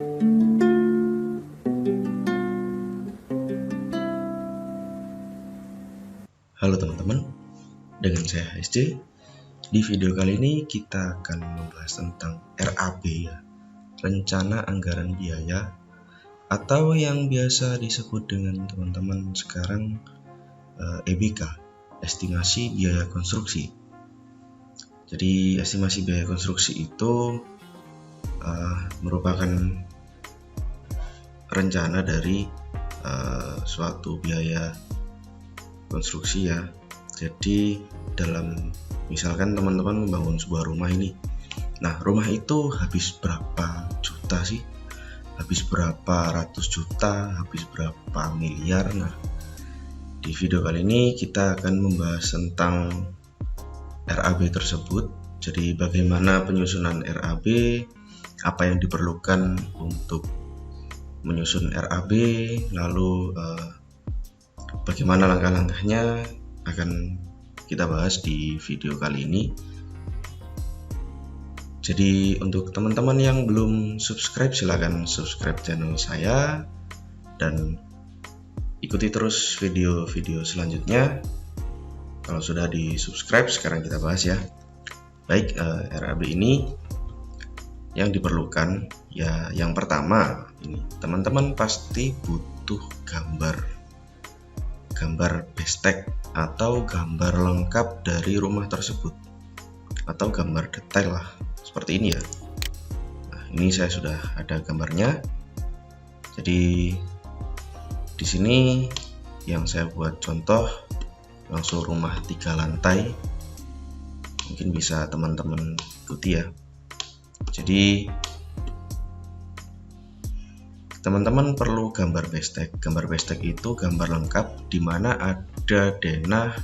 Halo teman-teman, dengan saya HSC. Di video kali ini kita akan membahas tentang RAB ya, Rencana Anggaran Biaya, atau yang biasa disebut dengan teman-teman sekarang EBK, Estimasi Biaya Konstruksi. Jadi estimasi biaya konstruksi itu merupakan rencana dari suatu biaya konstruksi ya. Jadi dalam misalkan teman-teman membangun sebuah rumah ini, nah rumah itu habis berapa juta sih, habis berapa ratus juta, habis berapa miliar. Nah di video kali ini kita akan membahas tentang RAB tersebut. Jadi bagaimana penyusunan RAB, apa yang diperlukan untuk menyusun RAB, lalu bagaimana langkah-langkahnya akan kita bahas di video kali ini. Jadi untuk teman-teman yang belum subscribe, silahkan subscribe channel saya dan ikuti terus video-video selanjutnya. Kalau sudah di subscribe, sekarang kita bahas ya. Baik, RAB ini yang diperlukan ya, yang pertama ini teman-teman pasti butuh gambar bestek atau gambar lengkap dari rumah tersebut, atau gambar detail lah, seperti ini ya. Nah, ini saya sudah ada gambarnya. Jadi di sini yang saya buat contoh langsung rumah 3 lantai, mungkin bisa teman-teman ikuti ya. Jadi teman-teman perlu gambar bestek. Gambar bestek itu gambar lengkap di mana ada denah,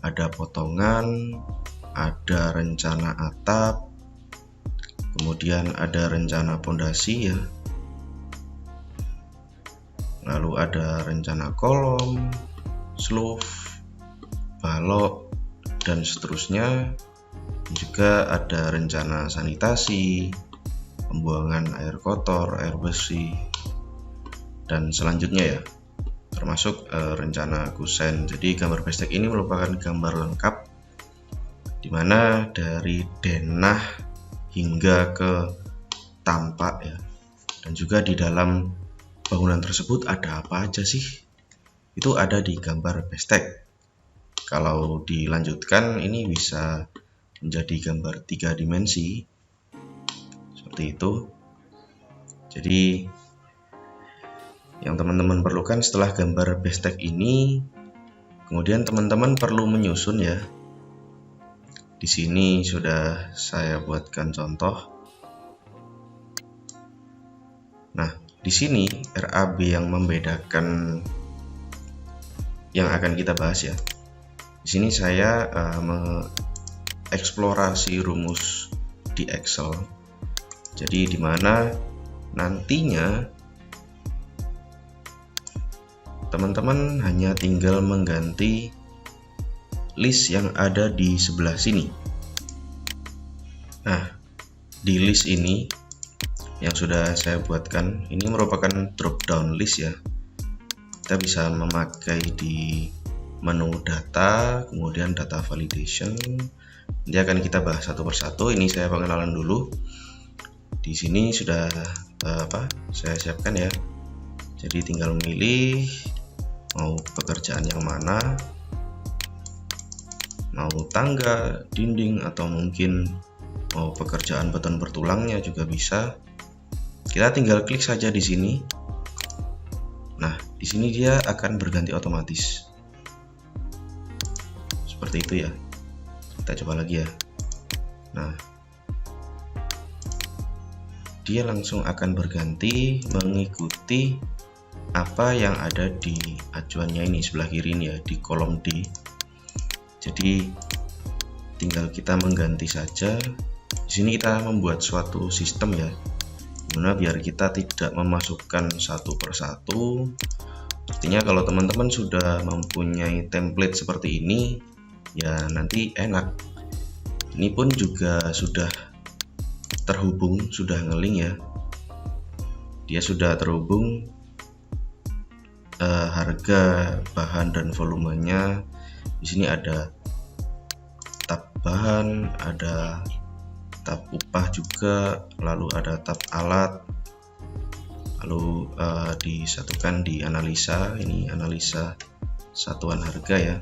ada potongan, ada rencana atap, kemudian ada rencana pondasi ya, lalu ada rencana kolom, sloof, balok, dan seterusnya. Juga ada rencana sanitasi, pembuangan air kotor, air bersih, dan selanjutnya ya, termasuk rencana kusen. Jadi gambar bestek ini merupakan gambar lengkap di mana dari denah hingga ke tampak ya, dan juga di dalam bangunan tersebut ada apa aja sih, itu ada di gambar bestek. Kalau dilanjutkan ini bisa menjadi gambar 3 dimensi seperti itu. Jadi yang teman-teman perlukan setelah gambar bestek ini, kemudian teman-teman perlu menyusun ya. Di sini sudah saya buatkan contoh. Nah, di sini RAB yang membedakan yang akan kita bahas ya. Di sini saya mengeksplorasi rumus di Excel. Jadi di mana nantinya teman-teman hanya tinggal mengganti list yang ada di sebelah sini. Nah, di list ini yang sudah saya buatkan, ini merupakan drop down list ya. Kita bisa memakai di menu data, kemudian data validation. Nanti akan kita bahas satu persatu. Ini saya pengenalan dulu. Di sini sudah saya siapkan ya. Jadi tinggal milih mau pekerjaan yang mana, mau tangga, dinding, atau mungkin mau pekerjaan beton bertulangnya juga bisa. Kita tinggal klik saja di sini. Nah, di sini dia akan berganti otomatis. Seperti itu ya. Kita coba lagi ya. Nah, dia langsung akan berganti mengikuti apa yang ada di acuannya ini sebelah kiri ini ya, di kolom D. Jadi tinggal kita mengganti saja. Di sini kita membuat suatu sistem ya, dimana biar kita tidak memasukkan satu persatu. Artinya kalau teman-teman sudah mempunyai template seperti ini ya, nanti enak. Ini pun juga sudah terhubung, sudah ngelink ya. dia sudah terhubung harga bahan dan volumenya. Di sini ada tab bahan, ada tab upah juga, lalu ada tab alat, lalu disatukan di analisa. Ini analisa satuan harga ya.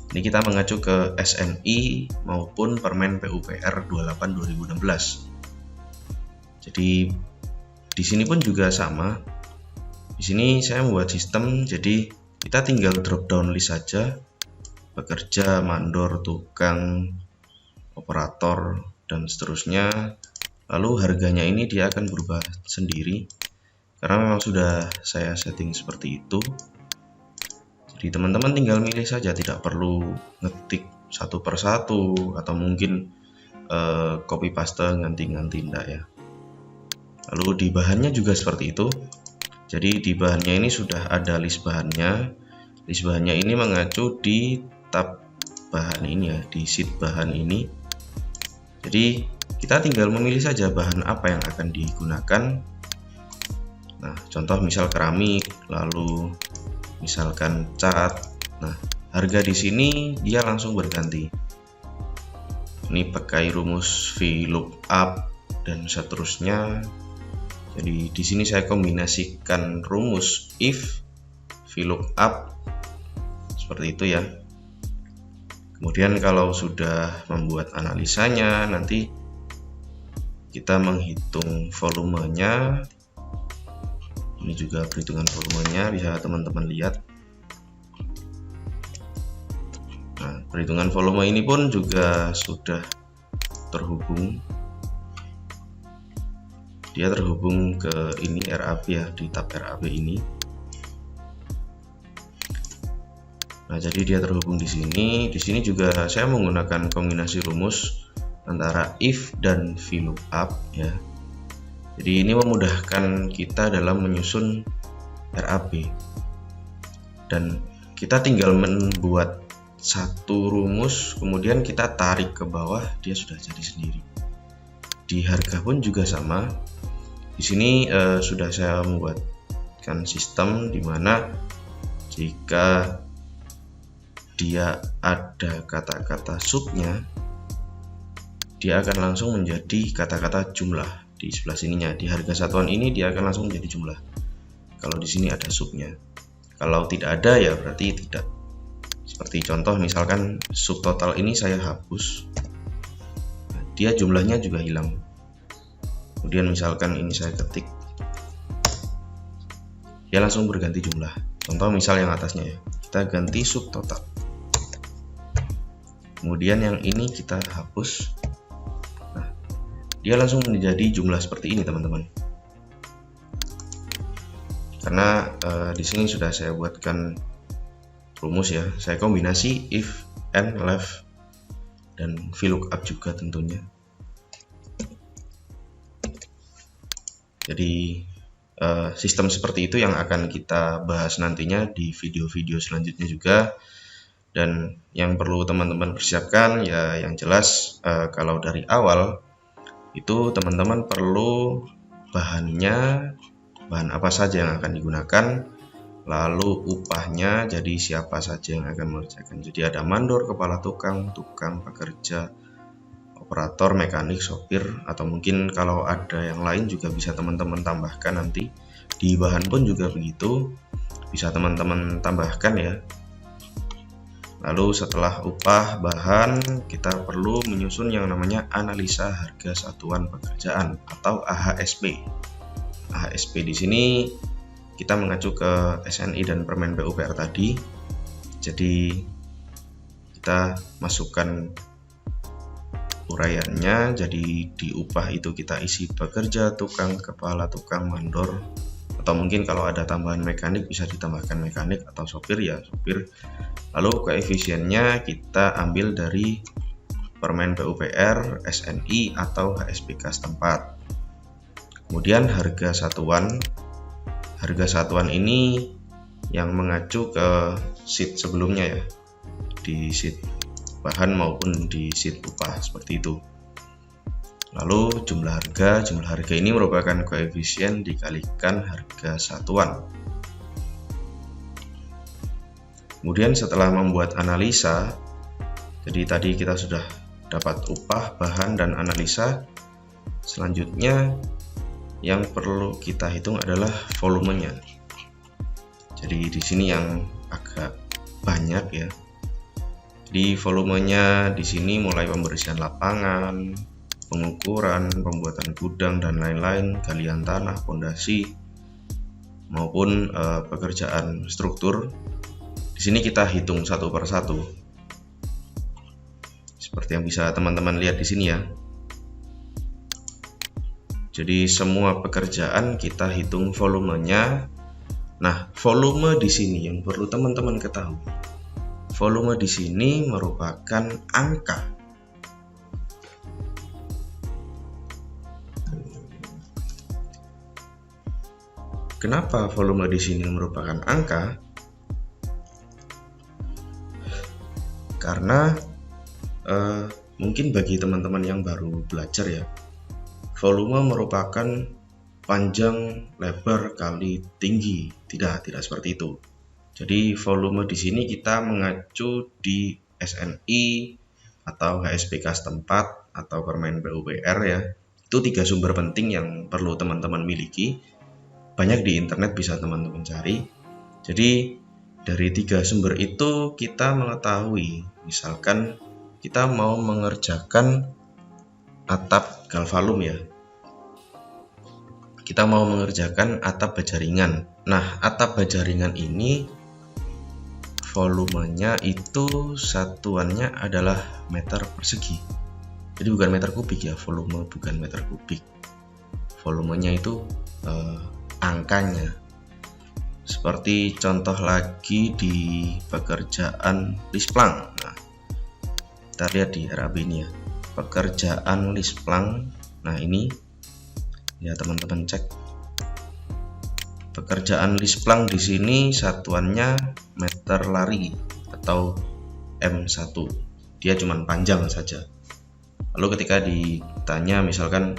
Ini kita mengacu ke SNI maupun Permen PUPR 28 2016. Jadi di sini pun juga sama. Di sini saya membuat sistem, jadi kita tinggal drop down list saja, pekerja, mandor, tukang, operator, dan seterusnya. Lalu harganya ini dia akan berubah sendiri karena memang sudah saya setting seperti itu. Jadi teman-teman tinggal milih saja, tidak perlu ngetik satu persatu atau mungkin copy paste ganti-ganti, enggak ya. Lalu di bahannya juga seperti itu. Jadi di bahannya ini sudah ada list bahannya. List bahannya ini mengacu di tab bahan ini ya, di sheet bahan ini. Jadi kita tinggal memilih saja bahan apa yang akan digunakan. Nah, contoh misal keramik, lalu misalkan cat. Nah, harga di sini dia langsung berganti. Ini pakai rumus VLOOKUP dan seterusnya. Jadi di sini saya kombinasikan rumus if, VLOOKUP seperti itu ya. Kemudian kalau sudah membuat analisanya, nanti kita menghitung volumenya. Ini juga perhitungan volumenya, bisa teman-teman lihat. Nah, perhitungan volume ini pun juga sudah terhubung. Dia terhubung ke ini RAB ya, di tab RAB ini. Nah, jadi dia terhubung di sini. Di sini juga saya menggunakan kombinasi rumus antara if dan VLOOKUP ya. Jadi ini memudahkan kita dalam menyusun RAB. Dan kita tinggal membuat satu rumus, kemudian kita tarik ke bawah, dia sudah jadi sendiri. Di harga pun juga sama. Di sini sudah saya membuatkan sistem di mana jika dia ada kata-kata subnya, dia akan langsung menjadi kata-kata jumlah di sebelah sininya. Di harga satuan ini dia akan langsung menjadi jumlah. Kalau di sini ada subnya. Kalau tidak ada ya berarti tidak. Seperti contoh misalkan subtotal ini saya hapus, nah, dia jumlahnya juga hilang. Kemudian misalkan ini saya ketik, dia langsung berganti jumlah. Contoh misal yang atasnya ya, kita ganti subtotal. Kemudian yang ini kita hapus. Nah, dia langsung menjadi jumlah seperti ini teman-teman. Karena di sini sudah saya buatkan rumus ya, saya kombinasi if and left dan VLOOKUP juga tentunya. Jadi sistem seperti itu yang akan kita bahas nantinya di video-video selanjutnya juga. Dan yang perlu teman-teman persiapkan ya, yang jelas kalau dari awal itu teman-teman perlu bahannya, bahan apa saja yang akan digunakan, lalu upahnya, jadi siapa saja yang akan mengerjakan. Jadi ada mandor, kepala tukang, tukang, pekerja, operator, mekanik, sopir, atau mungkin kalau ada yang lain juga bisa teman-teman tambahkan nanti. Di bahan pun juga begitu, bisa teman-teman tambahkan ya. Lalu setelah upah bahan, kita perlu menyusun yang namanya analisa harga satuan pekerjaan atau AHSP. AHSP di sini kita mengacu ke SNI dan Permen PUPR tadi. Jadi kita masukkan uraiannya, jadi di upah itu kita isi pekerja, tukang, kepala tukang, mandor, atau mungkin kalau ada tambahan mekanik bisa ditambahkan mekanik atau sopir ya sopir. Lalu koefisiennya kita ambil dari Permen PUPR, SNI atau HSPK setempat. Kemudian harga satuan ini yang mengacu ke sheet sebelumnya ya, di sheet bahan maupun di sheet upah seperti itu. Lalu jumlah harga ini merupakan koefisien dikalikan harga satuan. Kemudian setelah membuat analisa, jadi tadi kita sudah dapat upah, bahan, dan analisa. Selanjutnya yang perlu kita hitung adalah volumenya. Jadi di sini yang agak banyak ya. Di volumenya di sini mulai pembersihan lapangan, pengukuran, pembuatan gudang dan lain-lain, galian tanah, fondasi, maupun pekerjaan struktur. Di sini kita hitung satu per satu. Seperti yang bisa teman-teman lihat di sini ya. Jadi semua pekerjaan kita hitung volumenya. Nah, volume di sini yang perlu teman-teman ketahui. Volume di sini merupakan angka. Kenapa volume di sini merupakan angka? Karena mungkin bagi teman-teman yang baru belajar ya, volume merupakan panjang, lebar, kali tinggi. Tidak seperti itu. Jadi volume di sini kita mengacu di SNI atau HSPK setempat atau Permen PUPR ya. Itu 3 sumber penting yang perlu teman-teman miliki. Banyak di internet bisa teman-teman cari. Jadi dari 3 sumber itu kita mengetahui, misalkan kita mau mengerjakan atap galvalum ya. Kita mau mengerjakan atap baja ringan. Nah, atap baja ringan ini volumenya itu satuannya adalah meter persegi. Jadi bukan meter kubik ya, volume bukan meter kubik. Volumenya itu angkanya. Seperti contoh lagi di pekerjaan lisplang. Nah, kita lihat di RAB ini ya. Pekerjaan lisplang. Nah, ini ya teman-teman cek. Pekerjaan lisplang di sini satuannya meter lari atau M1. Dia cuma panjang saja. Lalu ketika ditanya misalkan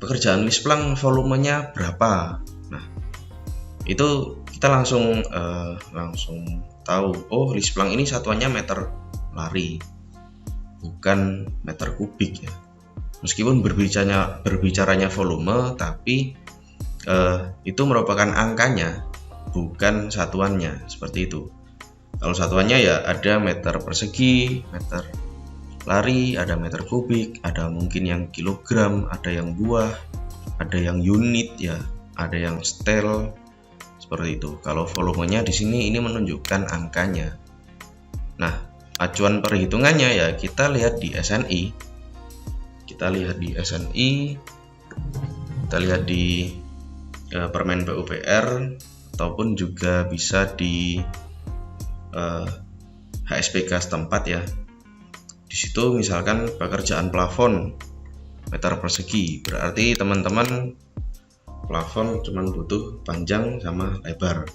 pekerjaan lisplang volumenya berapa? Nah, itu kita langsung tahu, oh lisplang ini satuannya meter lari, bukan meter kubik ya. Meskipun berbicaranya volume, tapi itu merupakan angkanya, bukan satuannya, seperti itu. Kalau satuannya ya ada meter persegi, meter lari, ada meter kubik, ada mungkin yang kilogram, ada yang buah, ada yang unit ya, ada yang stel, seperti itu. Kalau volumenya di sini ini menunjukkan angkanya. Nah, acuan perhitungannya ya kita lihat di SNI. Kita lihat di Permen PUPR ataupun juga bisa di HSPK setempat ya. Di situ misalkan pekerjaan plafon meter persegi, berarti teman-teman plafon cuma butuh panjang sama lebar.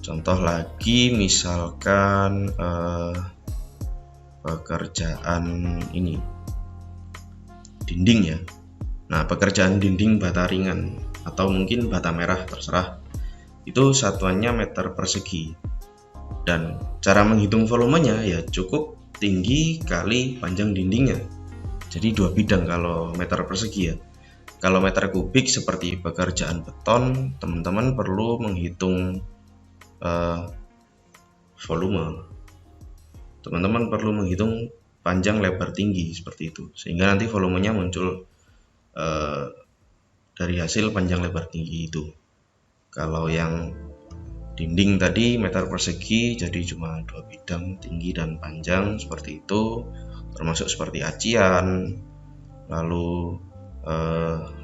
Contoh lagi misalkan pekerjaan ini dinding ya. Nah, pekerjaan dinding bata ringan atau mungkin bata merah terserah, itu satuannya meter persegi. Dan cara menghitung volumenya ya cukup tinggi kali panjang dindingnya. Jadi 2 bidang kalau meter persegi ya. Kalau meter kubik seperti pekerjaan beton, teman-teman perlu menghitung volume. Teman-teman perlu menghitung panjang, lebar, tinggi seperti itu, sehingga nanti volumenya muncul dari hasil panjang, lebar, tinggi itu. Kalau yang dinding tadi meter persegi, jadi cuma 2 bidang, tinggi dan panjang seperti itu, termasuk seperti acian, lalu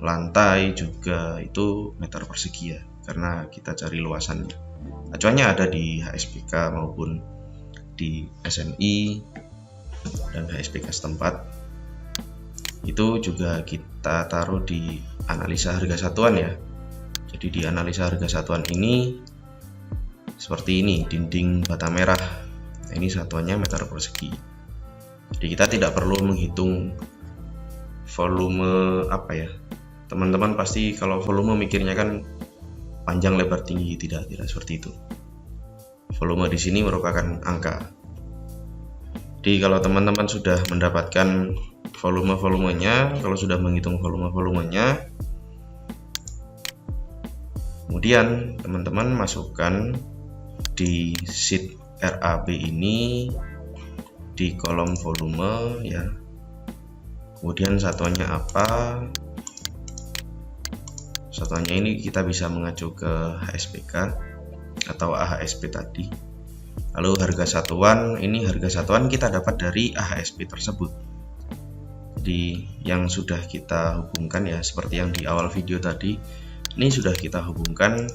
lantai juga itu meter persegi ya, karena kita cari luasannya. Acuannya ada di HSPK maupun di SNI dan HSPK setempat. Itu juga kita taruh di analisa harga satuan ya. Jadi di analisa harga satuan ini seperti ini, dinding bata merah. Nah, ini satuannya meter persegi. Jadi kita tidak perlu menghitung volume apa ya, teman-teman pasti kalau volume mikirnya kan panjang lebar tinggi, tidak seperti itu. Volume di sini merupakan angka. Jadi kalau teman-teman sudah mendapatkan volumenya, kalau sudah menghitung volumenya, kemudian teman-teman masukkan di sheet RAB ini di kolom volume ya. Kemudian satuannya apa? Satuannya ini kita bisa mengacu ke HSPK atau AHSP tadi. Lalu harga satuan, ini harga satuan kita dapat dari AHSP tersebut. Jadi yang sudah kita hubungkan ya, seperti yang di awal video tadi, ini sudah kita hubungkan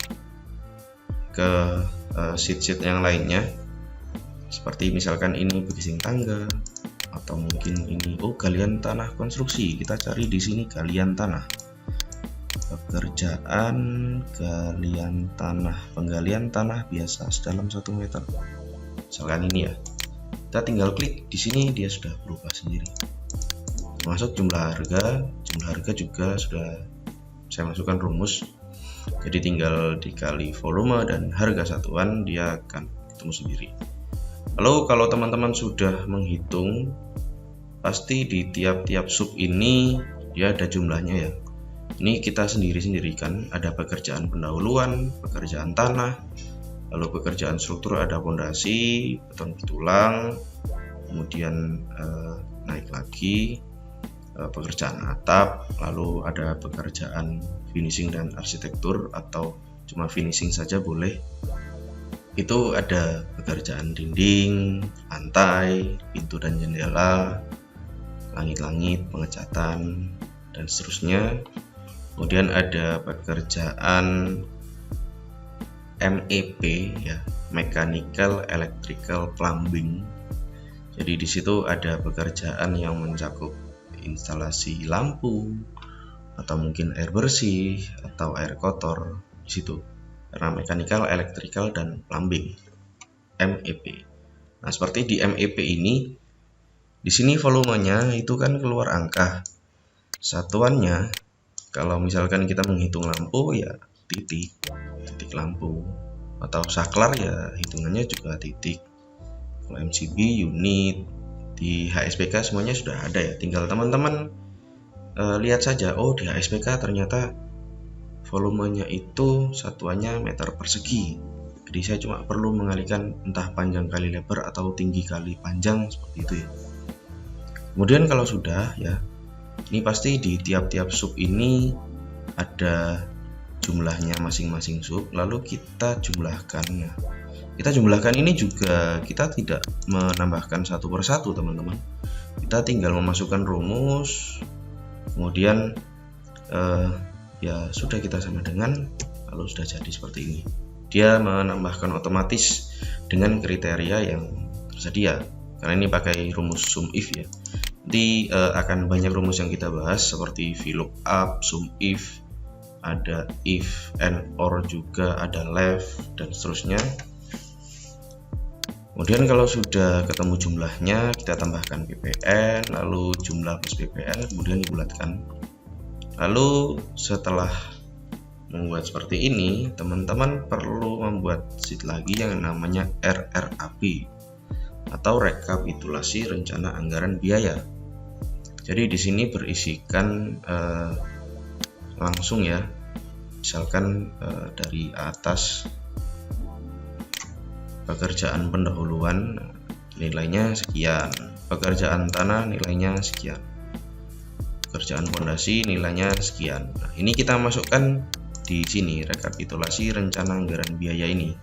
ke sheet-sheet yang lainnya. Seperti misalkan ini bgasing tangga, atau mungkin ini galian tanah konstruksi. Kita cari di sini galian tanah. Pekerjaan galian tanah, penggalian tanah biasa sedalam 1 meter. Misalkan ini ya. Kita tinggal klik di sini, dia sudah berubah sendiri. Termasuk jumlah harga juga sudah saya masukkan rumus. Jadi tinggal dikali volume dan harga satuan, dia akan ketemu sendiri. Lalu kalau teman-teman sudah menghitung, pasti di tiap-tiap sub ini dia ada jumlahnya ya. Ini kita sendiri-sendirikan, ada pekerjaan pendahuluan, pekerjaan tanah, lalu pekerjaan struktur, ada fondasi, beton tulang, kemudian naik lagi pekerjaan atap, lalu ada pekerjaan finishing dan arsitektur atau cuma finishing saja boleh. Itu ada pekerjaan dinding, lantai, pintu dan jendela, langit-langit, pengecatan, dan seterusnya. Kemudian ada pekerjaan MEP ya, mechanical, electrical, plumbing. Jadi di situ ada pekerjaan yang mencakup instalasi lampu atau mungkin air bersih atau air kotor di situ. Karena mechanical, electrical, dan plumbing MEP. Nah, seperti di MEP ini, di sini volumenya itu kan keluar angka. Satuannya, kalau misalkan kita menghitung lampu ya titik lampu, atau saklar ya hitungannya juga titik. Kalau MCB unit, di HSPK semuanya sudah ada ya. Tinggal teman-teman lihat saja, di HSPK ternyata volumenya itu satuannya meter persegi. Jadi saya cuma perlu mengalihkan entah panjang kali lebar atau tinggi kali panjang, seperti itu ya. Kemudian kalau sudah ya, ini pasti di tiap-tiap sub ini ada jumlahnya masing-masing sub, lalu kita jumlahkan. Nah, kita jumlahkan ini juga kita tidak menambahkan satu persatu teman-teman. Kita tinggal memasukkan rumus, kemudian ya sudah kita sama dengan, lalu sudah jadi seperti ini. Dia menambahkan otomatis dengan kriteria yang tersedia, karena ini pakai rumus sum if ya. Nanti akan banyak rumus yang kita bahas seperti VLOOKUP, sum if, ada if and or juga, ada left dan seterusnya. Kemudian kalau sudah ketemu jumlahnya, kita tambahkan PPN, lalu jumlah plus PPN, kemudian dibulatkan. Lalu setelah membuat seperti ini, teman-teman perlu membuat sheet lagi yang namanya RRAB atau rekapitulasi rencana anggaran biaya. Jadi di sini berisikan langsung ya, misalkan dari atas pekerjaan pendahuluan nilainya sekian, pekerjaan tanah nilainya sekian, pekerjaan fondasi nilainya sekian. Nah, ini kita masukkan di sini rekapitulasi rencana anggaran biaya ini.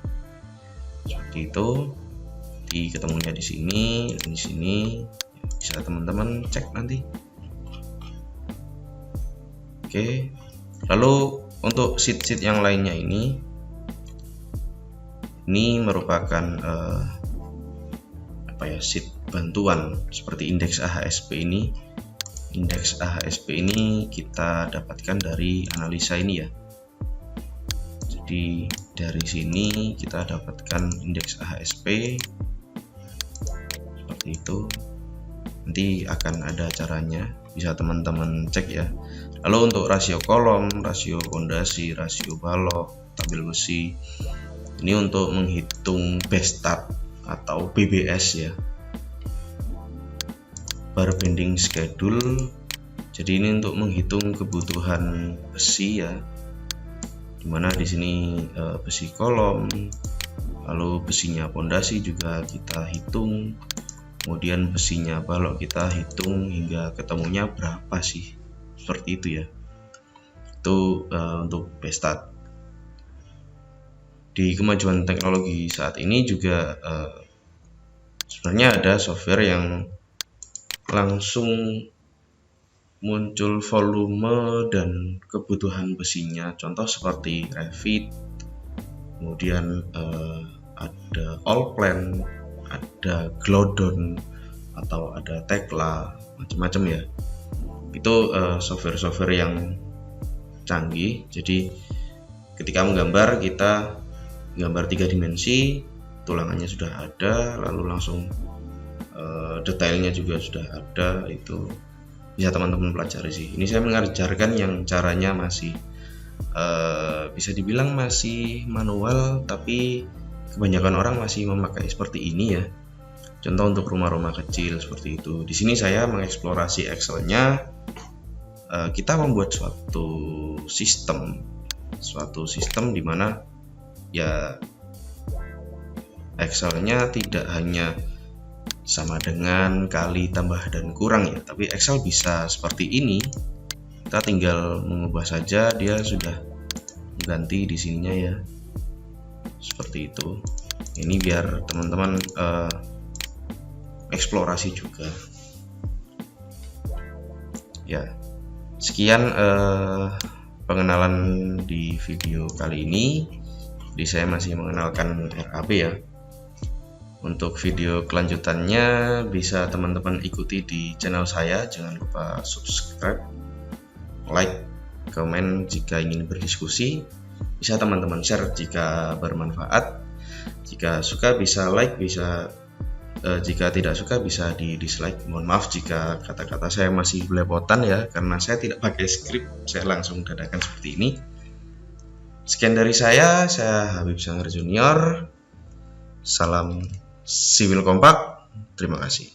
Seperti itu. Ketemunya di sini dan di sini. Bisa teman-teman cek nanti. Oke. Lalu untuk sheet-sheet yang lainnya ini merupakan sheet bantuan seperti indeks AHSP ini. Indeks AHSP ini kita dapatkan dari analisa ini ya. Jadi dari sini kita dapatkan indeks AHSP seperti itu. Nanti akan ada caranya bisa teman-teman cek ya. Lalu untuk rasio kolom, rasio pondasi, rasio balok, tabel besi, ini untuk menghitung base start atau BBS ya, bar bending schedule. Jadi ini untuk menghitung kebutuhan besi ya, dimana di sini besi kolom, lalu besinya pondasi juga kita hitung, kemudian besinya balok kita hitung hingga ketemunya berapa sih, seperti itu ya. Itu untuk base start. Di kemajuan teknologi saat ini juga sebenarnya ada software yang langsung muncul volume dan kebutuhan besinya, contoh seperti Revit, kemudian ada Allplan, ada Glodon, atau ada Tekla, macam-macam ya. Itu software-software yang canggih. Jadi ketika menggambar, kita gambar 3 dimensi, tulangannya sudah ada, lalu langsung detailnya juga sudah ada. Itu bisa teman-teman pelajari sih. Ini saya mengajarkan yang caranya masih bisa dibilang masih manual, tapi kebanyakan orang masih memakai seperti ini ya. Contoh untuk rumah-rumah kecil seperti itu. Di sini saya mengeksplorasi Excel-nya. Kita membuat suatu sistem di mana ya Excel-nya tidak hanya sama dengan kali, tambah, dan kurang ya, tapi Excel bisa seperti ini. Kita tinggal mengubah saja, dia sudah mengganti di sininya ya, seperti itu. Ini biar teman-teman eksplorasi juga ya. Sekian pengenalan di video kali ini. Jadi saya masih mengenalkan RAB ya. Untuk video kelanjutannya bisa teman-teman ikuti di channel saya. Jangan lupa subscribe, like, komen jika ingin berdiskusi. Bisa teman-teman share jika bermanfaat. Jika suka bisa like, jika tidak suka bisa di dislike. Mohon maaf jika kata-kata saya masih belepotan ya, karena saya tidak pakai skrip, saya langsung dadakan seperti ini. Sekian dari saya Habib Sanggar Junior. Salam Siwil Kompak. Terima kasih.